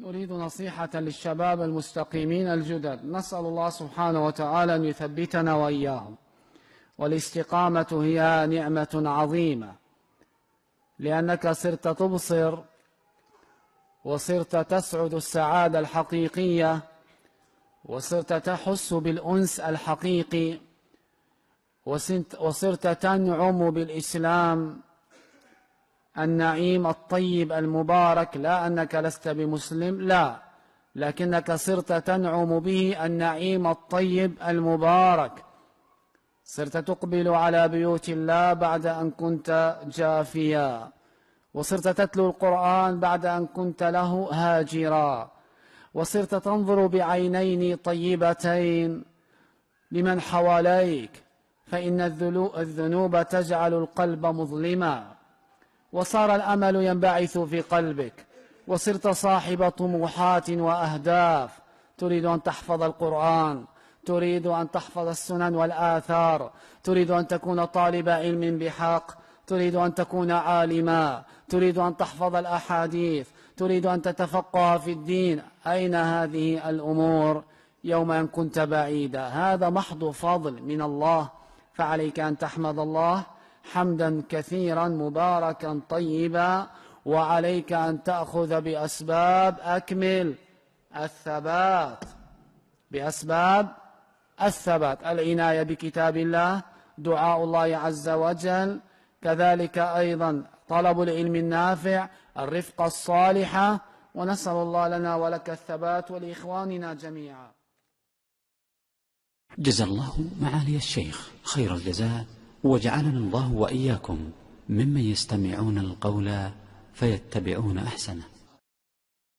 نريد نصيحة للشباب المستقيمين الجدد. نسأل الله سبحانه وتعالى أن يثبتنا وإياهم، والاستقامة هي نعمة عظيمة، لأنك صرت تبصر وصرت تسعد السعادة الحقيقية، وصرت تحس بالأنس الحقيقي، وصرت تنعم بالإسلام النعيم الطيب المبارك. لا أنك لست بمسلم، لا، لكنك صرت تنعم به النعيم الطيب المبارك. صرت تقبل على بيوت الله بعد أن كنت جافيا، وصرت تتلو القرآن بعد أن كنت له هاجرا، وصرت تنظر بعينين طيبتين لمن حواليك، فإن الذنوب تجعل القلب مظلما، وصار الأمل ينبعث في قلبك، وصرت صاحب طموحات وأهداف. تريد أن تحفظ القرآن، تريد أن تحفظ السنن والآثار، تريد أن تكون طالب علم بحق، تريد أن تكون عالما، تريد أن تحفظ الأحاديث، تريد أن تتفقه في الدين. أين هذه الأمور يوم أن كنت بعيدا؟ هذا محض فضل من الله، فعليك أن تحمد الله حمدا كثيرا مباركا طيبا، وعليك أن تأخذ بأسباب أكمل الثبات، بأسباب الثبات: العناية بكتاب الله، دعاء الله عز وجل، كذلك أيضا طلب العلم النافع، الرفقة الصالحة. ونسأل الله لنا ولك الثبات ولإخواننا جميعا. جزا الله معالي الشيخ خير الجزاء، وجعلنا الله وإياكم ممن يستمعون القول فيتبعون أحسنه.